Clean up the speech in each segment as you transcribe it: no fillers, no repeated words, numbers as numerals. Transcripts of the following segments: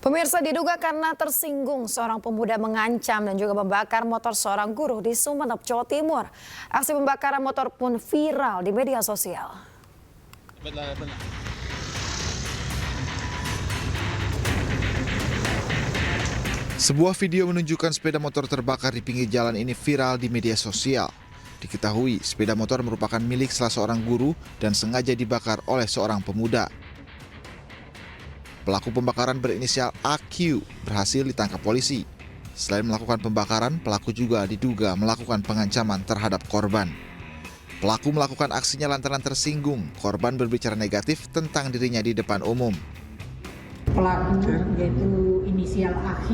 Pemirsa, diduga karena tersinggung, seorang pemuda mengancam dan juga membakar motor seorang guru di Sumeneb, Jawa Timur. Aksi pembakaran motor pun viral di media sosial. Sebuah video menunjukkan sepeda motor terbakar di pinggir jalan ini viral di media sosial. Diketahui sepeda motor merupakan milik salah seorang guru dan sengaja dibakar oleh seorang pemuda. Pelaku pembakaran berinisial AQ berhasil ditangkap polisi. Selain melakukan pembakaran, pelaku juga diduga melakukan pengancaman terhadap korban. Pelaku melakukan aksinya lantaran tersinggung korban berbicara negatif tentang dirinya di depan umum. Pelaku yaitu inisial AQ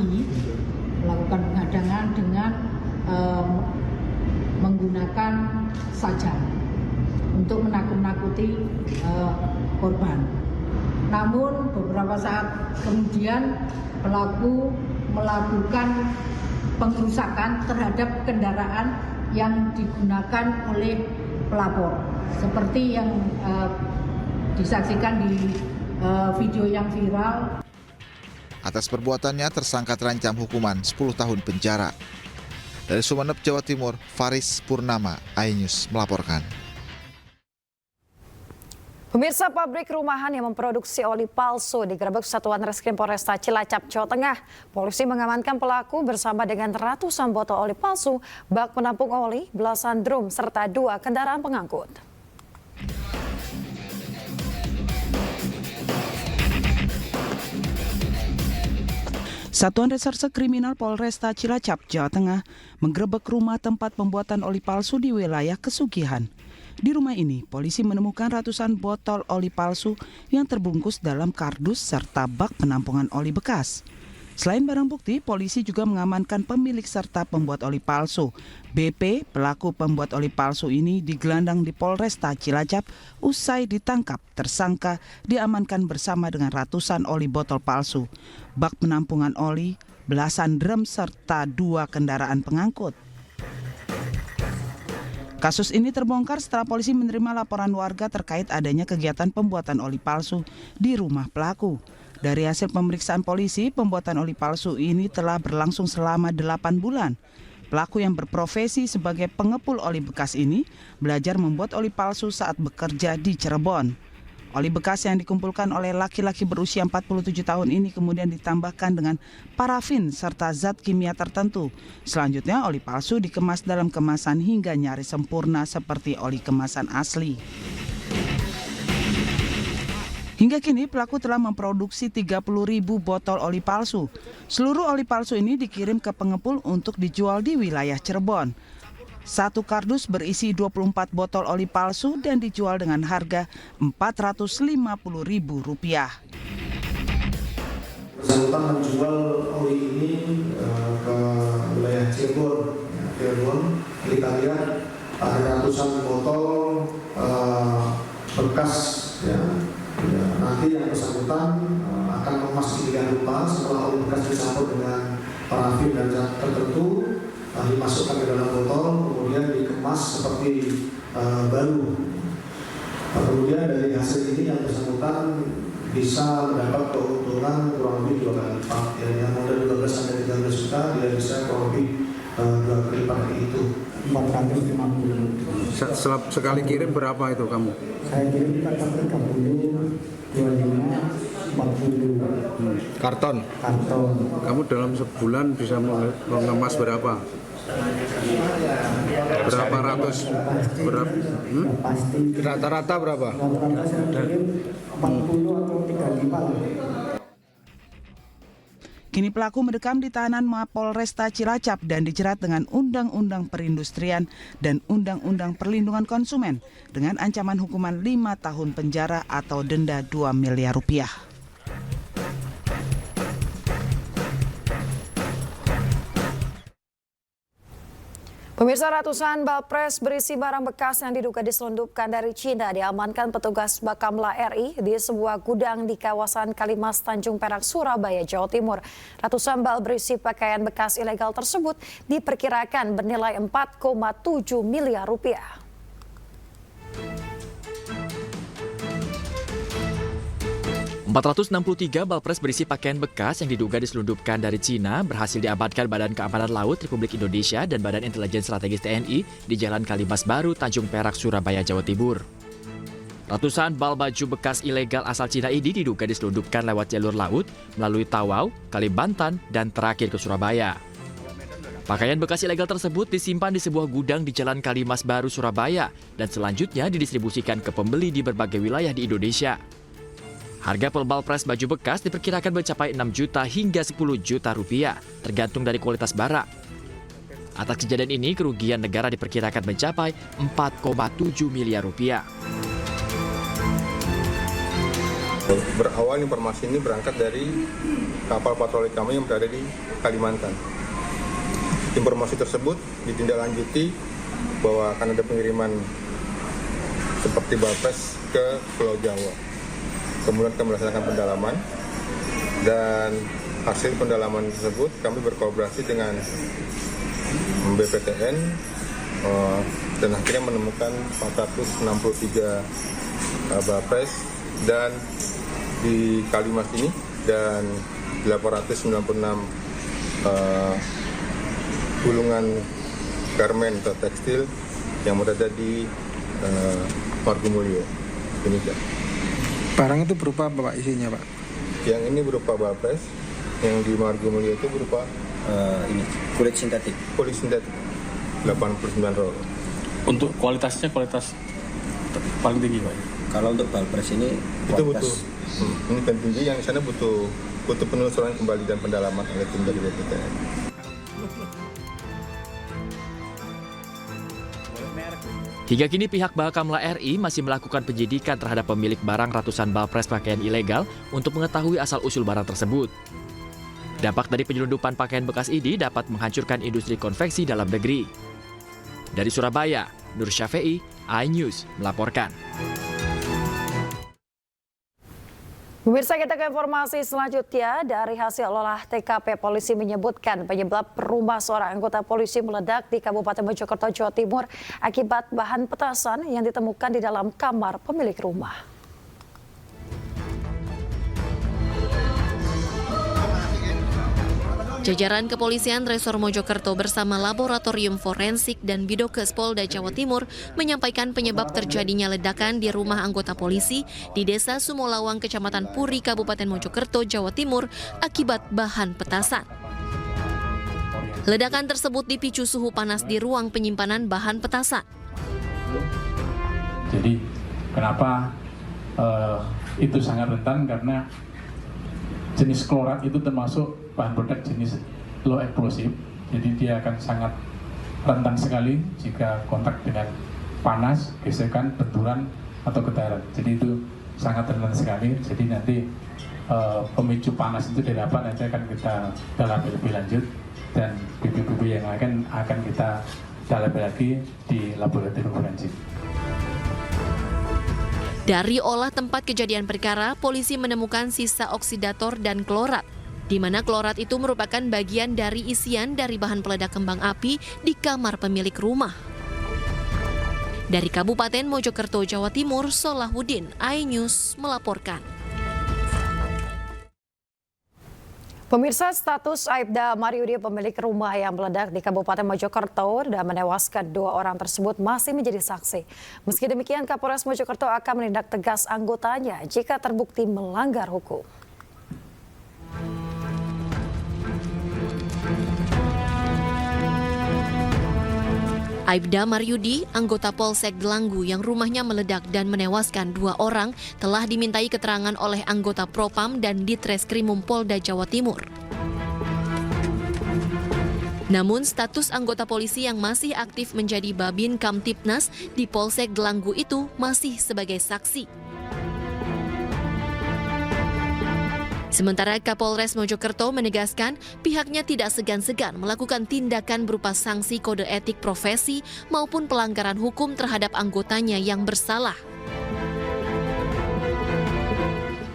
melakukan penghadangan dengan menggunakan sajam untuk menakut-nakuti korban. Namun beberapa saat kemudian pelaku melakukan pengrusakan terhadap kendaraan yang digunakan oleh pelapor, seperti yang disaksikan di video yang viral. Atas perbuatannya tersangka terancam hukuman 10 tahun penjara. Dari Sumeneb, Jawa Timur, Faris Purnama, iNews melaporkan. Pemirsa, pabrik rumahan yang memproduksi oli palsu digerebek Satuan Reskrim Polresta Cilacap, Jawa Tengah. Polisi mengamankan pelaku bersama dengan ratusan botol oli palsu, bak penampung oli, belasan drum, serta 2 kendaraan pengangkut. Satuan Reserse Kriminal Polresta Cilacap, Jawa Tengah menggerebek rumah tempat pembuatan oli palsu di wilayah Kesugihan. Di rumah ini, polisi menemukan ratusan botol oli palsu yang terbungkus dalam kardus serta bak penampungan oli bekas. Selain barang bukti, polisi juga mengamankan pemilik serta pembuat oli palsu. BP, pelaku pembuat oli palsu ini digelandang di Polresta Cilacap. Usai ditangkap, tersangka diamankan bersama dengan ratusan oli botol palsu, bak penampungan oli, belasan drum serta 2 kendaraan pengangkut. Kasus ini terbongkar setelah polisi menerima laporan warga terkait adanya kegiatan pembuatan oli palsu di rumah pelaku. Dari hasil pemeriksaan polisi, pembuatan oli palsu ini telah berlangsung selama 8 bulan. Pelaku yang berprofesi sebagai pengepul oli bekas ini belajar membuat oli palsu saat bekerja di Cirebon. Oli bekas yang dikumpulkan oleh laki-laki berusia 47 tahun ini kemudian ditambahkan dengan parafin serta zat kimia tertentu. Selanjutnya oli palsu dikemas dalam kemasan hingga nyaris sempurna seperti oli kemasan asli. Hingga kini pelaku telah memproduksi 30.000 botol oli palsu. Seluruh oli palsu ini dikirim ke pengepul untuk dijual di wilayah Cirebon. Satu kardus berisi 24 botol oli palsu dan dijual dengan harga Rp450.000. Bersangkutan menjual oli ini ke wilayah Cirebon. Kita lihat ada ratusan botol bekas. Nanti yang bersangkutan akan mengemas sedemikian rupa setelah oli bekas dicampur dengan parafin dan zat tertentu. Dimasukkan ke dalam botol, kemudian dikemas seperti baru. Kemudian dari hasil ini yang bersangkutan bisa mendapat keuntungan kurang lebih 2 kali lipat. Yang modal 12 sampai 13 juta, dia bisa kurang lebih 2 kali lipat itu. 450. Sekali kirim berapa itu kamu? Saya kirim ke 30, 25, 40. Karton. Kamu dalam sebulan bisa mengemas berapa? Berapa ratus? Rata-rata berapa? Rata-rata saya kirim 40 atau 35. Kini pelaku mendekam di tahanan Mapolresta Cilacap dan dijerat dengan Undang-Undang Perindustrian dan Undang-Undang Perlindungan Konsumen dengan ancaman hukuman 5 tahun penjara atau denda Rp2 miliar. Pemirsa, ratusan balpres berisi barang bekas yang diduga diselundupkan dari Cina diamankan petugas Bakamla RI di sebuah gudang di kawasan Kalimas, Tanjung Perak, Surabaya, Jawa Timur. Ratusan bal berisi pakaian bekas ilegal tersebut diperkirakan bernilai Rp4,7 miliar. 463 balpres berisi pakaian bekas yang diduga diselundupkan dari Cina berhasil diamankan Badan Keamanan Laut Republik Indonesia dan Badan Intelijen Strategis TNI di Jalan Kalimas Baru, Tanjung Perak, Surabaya, Jawa Timur. Ratusan bal baju bekas ilegal asal Cina ini diduga diselundupkan lewat jalur laut melalui Tawau, Kalimantan, dan terakhir ke Surabaya. Pakaian bekas ilegal tersebut disimpan di sebuah gudang di Jalan Kalimas Baru, Surabaya, dan selanjutnya didistribusikan ke pembeli di berbagai wilayah di Indonesia. Harga per balpres baju bekas diperkirakan mencapai 6 juta hingga 10 juta rupiah, tergantung dari kualitas barang. Atas kejadian ini, kerugian negara diperkirakan mencapai 4,7 miliar rupiah. Berawal informasi ini berangkat dari kapal patroli kami yang berada di Kalimantan. Informasi tersebut ditindaklanjuti bahwa akan ada pengiriman seperti balpres ke Pulau Jawa. Kemudian kami melaksanakan pendalaman dan hasil pendalaman tersebut kami berkolaborasi dengan BPTN dan akhirnya menemukan 463 balpres dan di Kalimas ini dan 896 gulungan garmen atau tekstil yang berada di Margomulyo, Indonesia. Barang itu berupa apa Pak isinya Pak? Yang ini berupa balpres, yang di Margomulyo itu berupa ini kulit sintetik. Kulit sintetik 89 roll. Untuk kualitasnya kualitas paling tinggi Pak. Kalau untuk balpres ini itu butuh ini kan tinggi, yang di sana butuh penelusuran kembali dan pendalaman oleh tim dari BPTN. Hingga kini pihak Bakamla RI masih melakukan penyidikan terhadap pemilik barang ratusan balpres pakaian ilegal untuk mengetahui asal-usul barang tersebut. Dampak dari penyelundupan pakaian bekas ini dapat menghancurkan industri konveksi dalam negeri. Dari Surabaya, Nur Syafei, iNews melaporkan. Pemirsa, kita ke informasi selanjutnya. Dari hasil olah TKP, polisi menyebutkan penyebab rumah seorang anggota polisi meledak di Kabupaten Mojokerto, Jawa Timur akibat bahan petasan yang ditemukan di dalam kamar pemilik rumah. Jajaran Kepolisian Resor Mojokerto bersama Laboratorium Forensik dan Bidokes Polda Jawa Timur menyampaikan penyebab terjadinya ledakan di rumah anggota polisi di Desa Sumolawang, Kecamatan Puri, Kabupaten Mojokerto, Jawa Timur akibat bahan petasan. Ledakan tersebut dipicu suhu panas di ruang penyimpanan bahan petasan. Jadi kenapa itu sangat rentan, karena jenis klorat itu termasuk bahan peledak jenis low explosive, jadi dia akan sangat rentan sekali jika kontak dengan panas, gesekan, benturan, atau getaran. Jadi itu sangat rentan sekali. Jadi nanti pemicu panas itu didapat, nanti akan kita dalami lebih lanjut, dan bukti-bukti yang akan kita dalami lagi di laboratorium forensik. Dari olah tempat kejadian perkara, polisi menemukan sisa oksidator dan klorat, di mana klorat itu merupakan bagian dari isian dari bahan peledak kembang api di kamar pemilik rumah. Dari Kabupaten Mojokerto, Jawa Timur, Solahuddin, iNews melaporkan. Pemirsa, status Aibda Maryudi, pemilik rumah yang meledak di Kabupaten Mojokerto dan menewaskan 2 orang tersebut, masih menjadi saksi. Meski demikian, Kapolres Mojokerto akan menindak tegas anggotanya jika terbukti melanggar hukum. Aibda Maryudi, anggota Polsek Delanggu yang rumahnya meledak dan menewaskan 2 orang, telah dimintai keterangan oleh anggota Propam dan Ditreskrimum Polda Jawa Timur. Namun status anggota polisi yang masih aktif menjadi Babin Kamtipnas di Polsek Delanggu itu masih sebagai saksi. Sementara Kapolres Mojokerto menegaskan pihaknya tidak segan-segan melakukan tindakan berupa sanksi kode etik profesi maupun pelanggaran hukum terhadap anggotanya yang bersalah.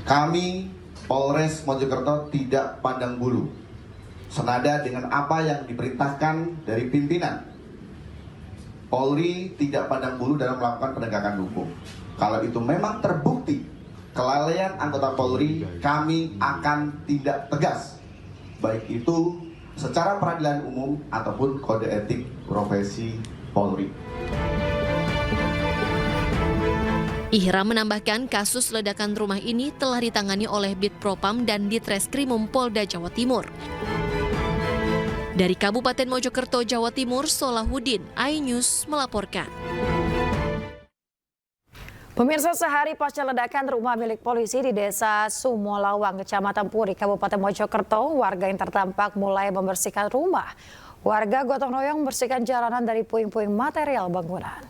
Kami Polres Mojokerto tidak pandang bulu, senada dengan apa yang diperintahkan dari pimpinan. Polri tidak pandang bulu dalam melakukan penegakan hukum. Kalau itu memang terbukti kelalaian anggota Polri kami akan tindak tegas, baik itu secara peradilan umum ataupun kode etik profesi Polri. Ihram menambahkan kasus ledakan rumah ini telah ditangani oleh Bitpropam dan Ditreskrimum Polda Jawa Timur. Dari Kabupaten Mojokerto, Jawa Timur, Solahuddin, iNews melaporkan. Pemirsa, sehari pasca ledakan rumah milik polisi di Desa Sumolawang, Kecamatan Puri, Kabupaten Mojokerto, warga yang terdampak mulai membersihkan rumah. Warga gotong royong membersihkan jalanan dari puing-puing material bangunan.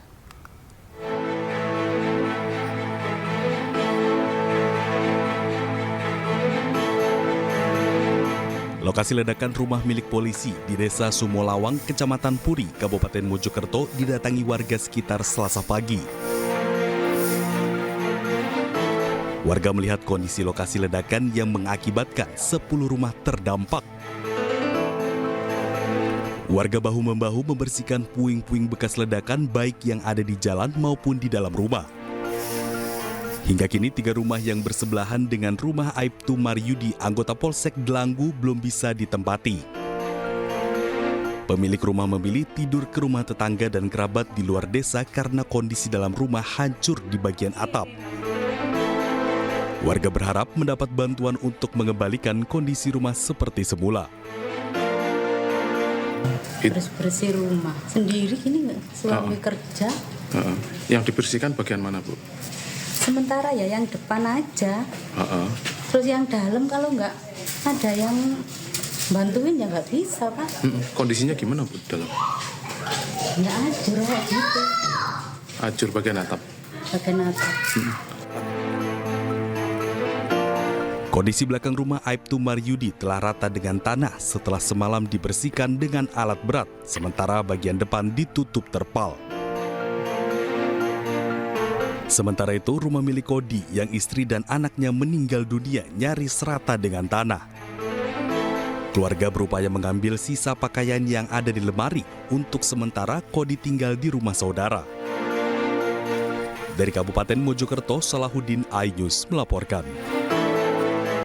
Lokasi ledakan rumah milik polisi di Desa Sumolawang, Kecamatan Puri, Kabupaten Mojokerto didatangi warga sekitar Selasa pagi. Warga melihat kondisi lokasi ledakan yang mengakibatkan 10 rumah terdampak. Warga bahu-membahu membersihkan puing-puing bekas ledakan baik yang ada di jalan maupun di dalam rumah. Hingga kini 3 rumah yang bersebelahan dengan rumah Aibtu Maryudi, anggota Polsek Delanggu, belum bisa ditempati. Pemilik rumah memilih tidur ke rumah tetangga dan kerabat di luar desa karena kondisi dalam rumah hancur di bagian atap. Warga berharap mendapat bantuan untuk mengembalikan kondisi rumah seperti semula. Bersih rumah sendiri ini nggak, suami kerja. Yang dibersihkan bagian mana, Bu? Sementara ya yang depan aja. Terus yang dalam kalau nggak ada yang bantuin ya nggak bisa, Pak. Kondisinya gimana, Bu, dalam? Ya hancur kayak gitu. Hancur bagian atap. Bagian atap. Kondisi belakang rumah Aibtu Maryudi telah rata dengan tanah setelah semalam dibersihkan dengan alat berat, sementara bagian depan ditutup terpal. Sementara itu, rumah milik Kodi yang istri dan anaknya meninggal dunia nyaris rata dengan tanah. Keluarga berupaya mengambil sisa pakaian yang ada di lemari. Untuk sementara, Kodi tinggal di rumah saudara. Dari Kabupaten Mojokerto, Solahuddin, iNews melaporkan.